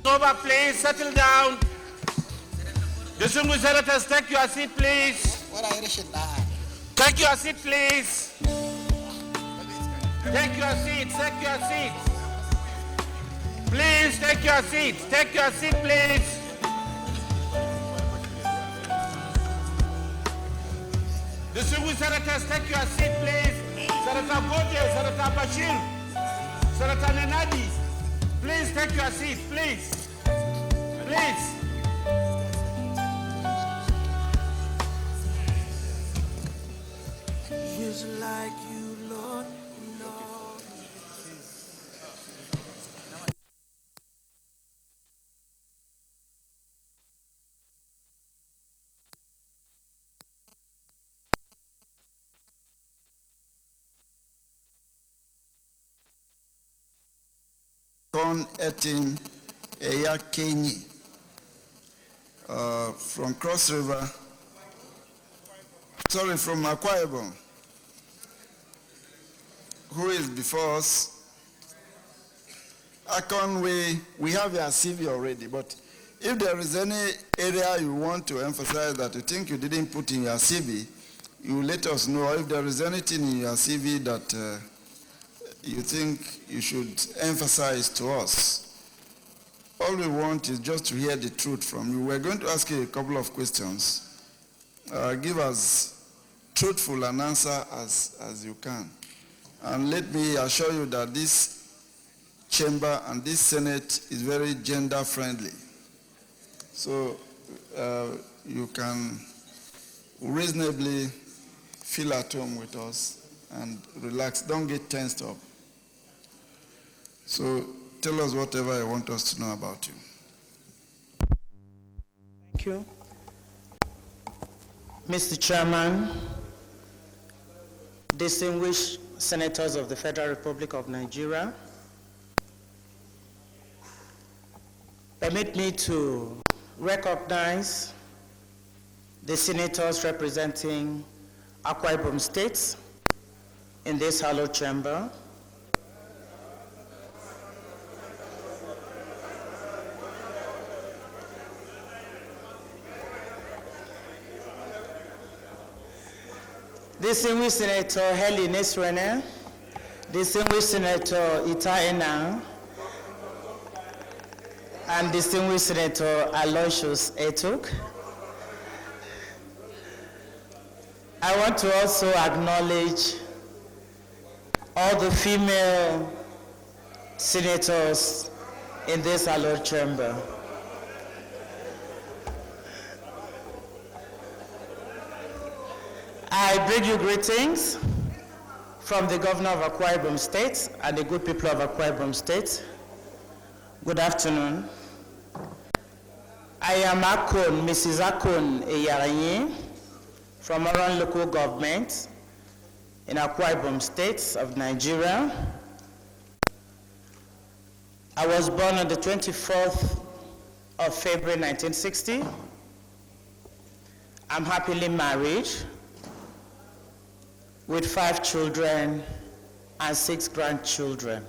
Over, please, settle down. Distinguished senators, take your seat, please. Take your seat, please. Take your seat, take your seat. Please, take your seat. Take your seat, please. Distinguished senators, take your seat, please. Senator Goje, Senator Bashir, Senator Nenadi, please take your seat, please. Please. Feels like you, Lord, Lord. Akon Eyakenyi from Cross River, from Akon Eyakenyi, who is before us. Akon, we have your CV already, but if there is any area you want to emphasize that you think you didn't put in your CV, you let us know. If there is anything in your CV that you think you should emphasize to us. All we want is just to hear the truth from you. We're going to ask you a couple of questions. Give us truthful an answer as you can. And let me assure you that this chamber and this Senate is very gender friendly. So you can reasonably feel at home with us and relax. Don't get tensed up. So tell us whatever you want us to know about you. Thank you. Mr. Chairman, distinguished senators of the Federal Republic of Nigeria, permit me to recognize the senators representing Akwa Ibom State in this hallowed chamber. Distinguished Senator Heli Nesrene, Distinguished Senator Ita Enang, and Distinguished Senator Aloysius Etuk. I want to also acknowledge all the female senators in this hallowed chamber. I bring you greetings from the governor of Akwa Ibom State and the good people of Akwa Ibom State. Good afternoon. I am Mrs. Akon Eyakenyi from Oron local government in Akwa Ibom State of Nigeria. I was born on the 24th of February 1960. I'm happily married with 5 children and 6 grandchildren.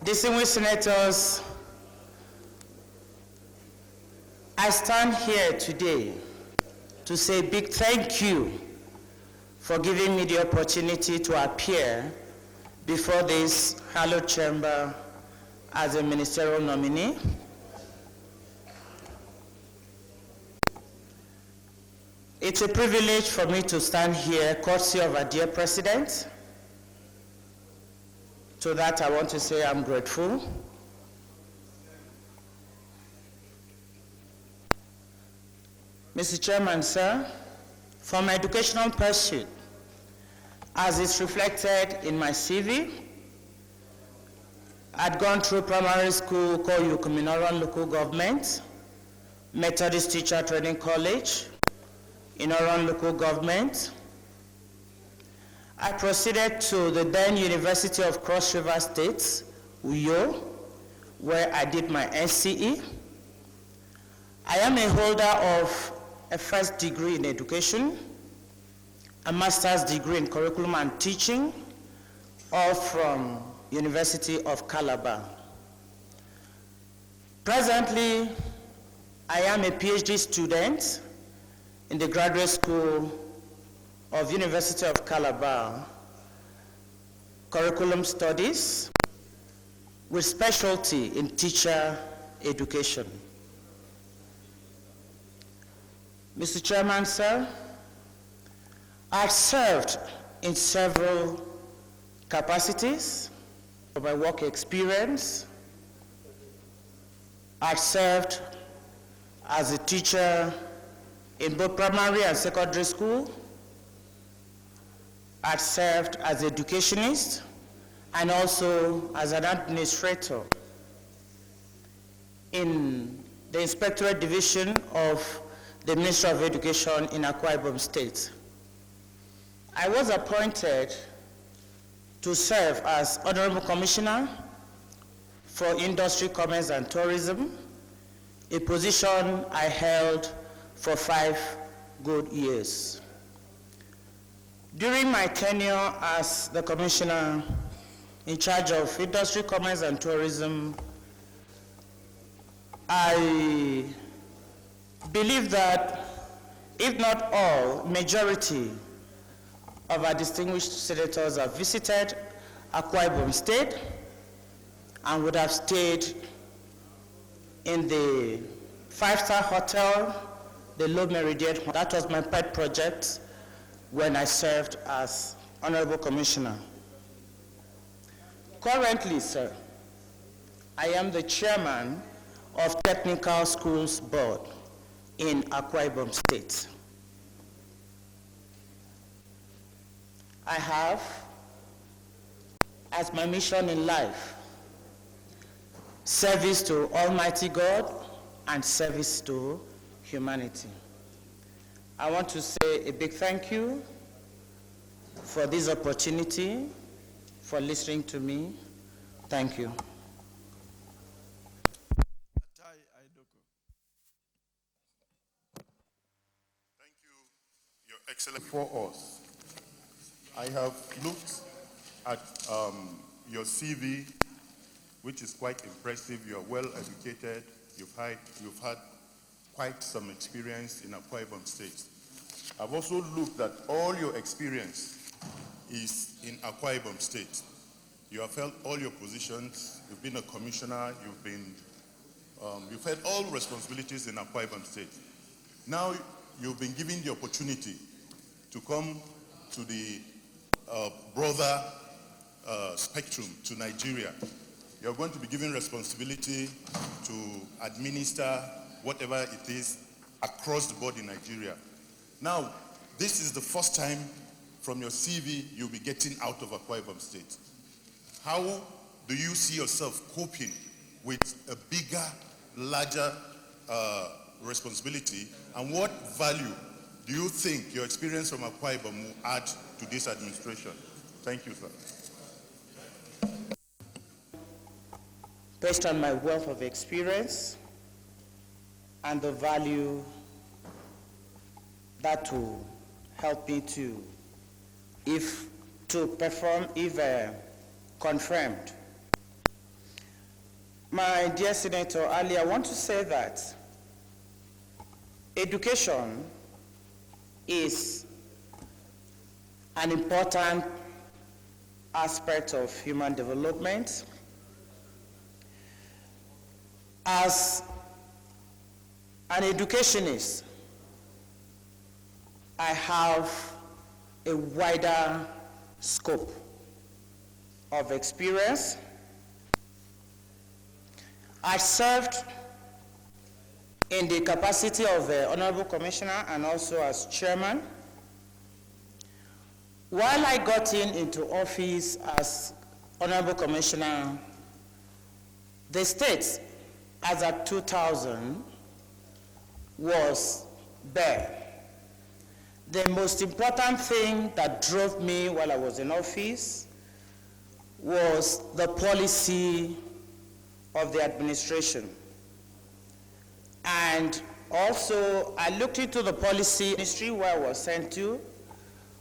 Distinguished senators, I stand here today to say a big thank you for giving me the opportunity to appear before this hallowed chamber as a ministerial nominee. It's a privilege for me to stand here, courtesy of our dear president. To that, I want to say I'm grateful. Mr. Chairman, sir, for my educational pursuit, as is reflected in my CV, I'd gone through primary school, Koyukuminoran local government, Methodist Teacher Training College, in Oron local government. I proceeded to the then University of Cross River State, Uyo, where I did my NCE. I am a holder of a first degree in education, a master's degree in curriculum and teaching, all from University of Calabar. Presently, I am a PhD student in the Graduate School of University of Calabar, Curriculum Studies, with specialty in teacher education. Mr. Chairman, sir, I've served in several capacities for my work experience. I've served as a teacher in both primary and secondary school. I've served as an educationist and also as an administrator in the Inspectorate Division of the Ministry of Education in Akwa Ibom State. I was appointed to serve as Honorable Commissioner for Industry, Commerce, and Tourism, a position I held for 5 good years. During my tenure as the Commissioner in charge of Industry, Commerce, and Tourism, I believe that, if not all, majority of our distinguished senators have visited Akwa Ibom State and would have stayed in the 5-star hotel, the Low Meridian. That was my pet project when I served as Honorable Commissioner. Currently, sir, I am the chairman of Technical Schools Board in Akwa Ibom State. I have, as my mission in life, service to Almighty God and service to humanity. I want to say a big thank you for this opportunity, for listening to me. Thank you. Thank you, Your Excellency. For us, I have looked at your CV, which is quite impressive. You are well educated. You've had quite some experience in Akwa Ibom State. I've also looked at all your experience is in Akwa Ibom State. You have held all your positions. You've been a commissioner. You've had all responsibilities in Akwa Ibom State. Now you've been given the opportunity to come to the broader spectrum, to Nigeria. You're going to be given responsibility to administer whatever it is across the board in Nigeria. Now, this is the first time from your CV you'll be getting out of Akwa Ibom State. How do you see yourself coping with a bigger, larger responsibility, and what value do you think your experience from Akwa Ibom will add to this administration? Thank you, sir. Based on my wealth of experience and the value that will help me to perform if confirmed. My dear Senator Ali, I want to say that education is an important aspect of human development. As an educationist, I have a wider scope of experience. I served in the capacity of Honorable Commissioner and also as chairman. While I got into office as Honorable Commissioner, the state, as at 2000, was bare. The most important thing that drove me while I was in office was the policy of the administration. And also, I looked into the policy ministry where I was sent to.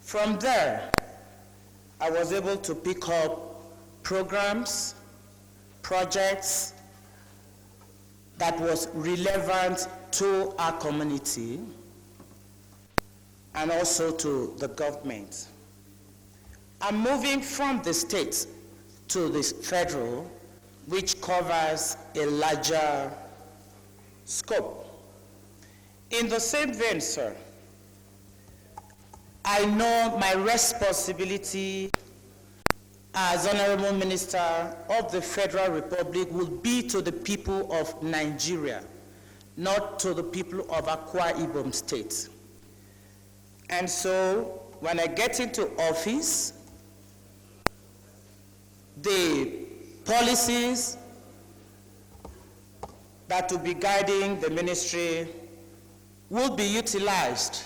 From there, I was able to pick up programs, projects that was relevant to our community and also to the government. I'm moving from the state to the federal, which covers a larger scope. In the same vein, sir, I know my responsibility as Honorable Minister of the Federal Republic will be to the people of Nigeria, not to the people of Akwa Ibom State. And so, when I get into office, the policies that will be guiding the ministry will be utilized.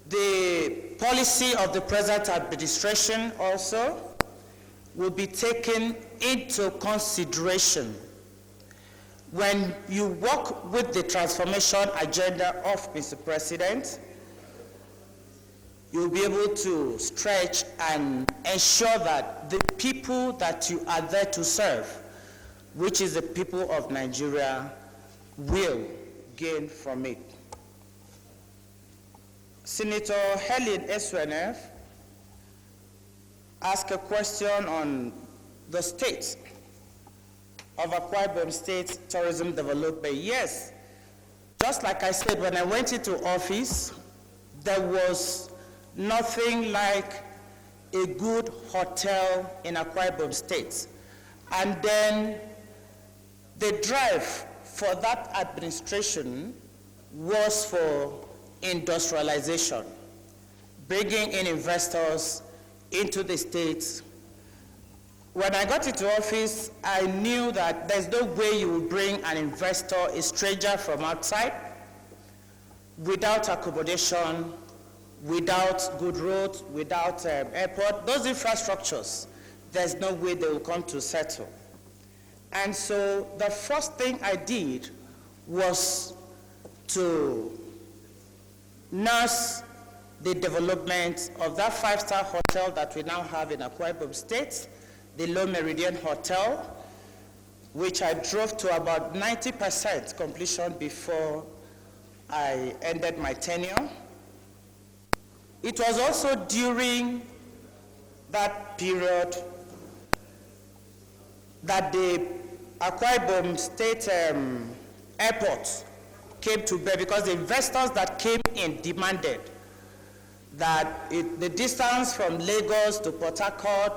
The policy of the present administration also will be taken into consideration when you work with the transformation agenda of Mr. President. You'll be able to stretch and ensure that the people that you are there to serve, which is the people of Nigeria, will gain from it. Senator Helen Eswenef asked a question on the state of Akwa Ibom State tourism development. Yes, just like I said, when I went into office, there was nothing like a good hotel in Akwa Ibom State. And then the drive for that administration was for industrialization, bringing in investors into the state. When I got into office, I knew that there's no way you will bring an investor, a stranger from outside, without accommodation, without good roads, without airport, those infrastructures, there's no way they will come to settle. And so the first thing I did was to nurse the development of that 5-star hotel that we now have in Akwa Ibom State, the Low Meridian Hotel, which I drove to about 90% completion before I ended my tenure. It was also during that period that the Akwa Ibom State Airport came to bear, because the investors that came in demanded that the distance from Lagos to Port Harcourt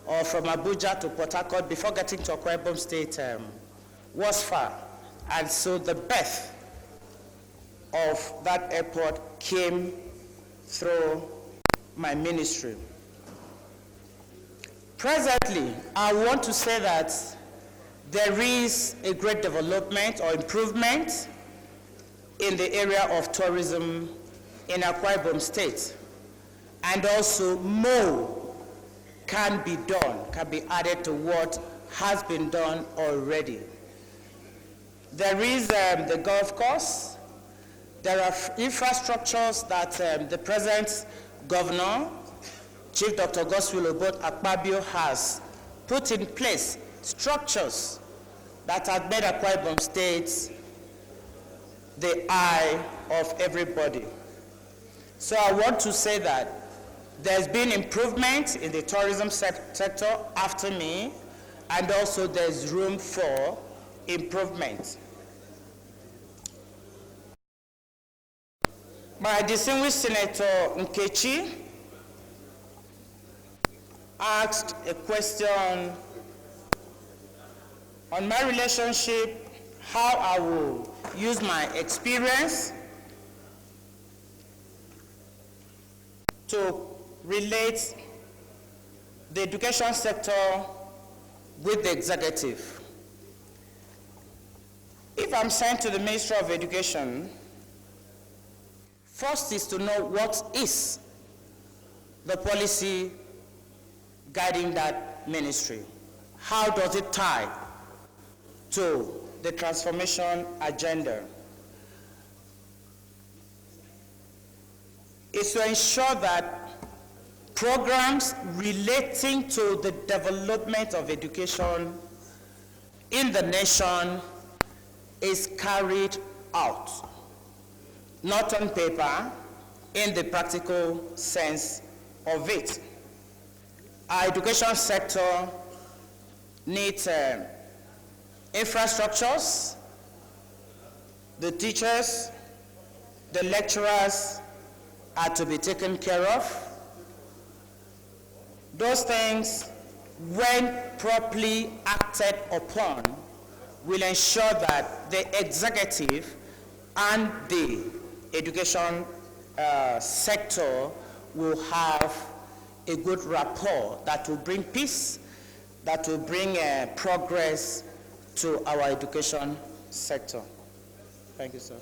or from Abuja to Port Harcourt before getting to Akwa Ibom State was far. And so the birth of that airport came through my ministry. Presently, I want to say that there is a great development or improvement in the area of tourism in Akwa Ibom State. And also more can be done, can be added to what has been done already. There is the golf course. There are infrastructures that the present governor, Chief Dr. Wills-Obong Akpabio, has put in place, structures that have made Akwa Ibom State the eye of everybody. So I want to say that there's been improvement in the tourism sector after me, and also there's room for improvement. My distinguished Senator Nkechi asked a question on my relationship, how I will use my experience to relate the education sector with the executive. If I'm sent to the Ministry of Education, first is to know what is the policy guiding that ministry. How does it tie to the transformation agenda? It's to ensure that programs relating to the development of education in the nation is carried out, not on paper, in the practical sense of it. Our education sector needs infrastructures. The teachers, the lecturers are to be taken care of. Those things, when properly acted upon, will ensure that the executive and the education sector will have a good rapport that will bring peace, that will bring progress to our education sector. Thank you, sir.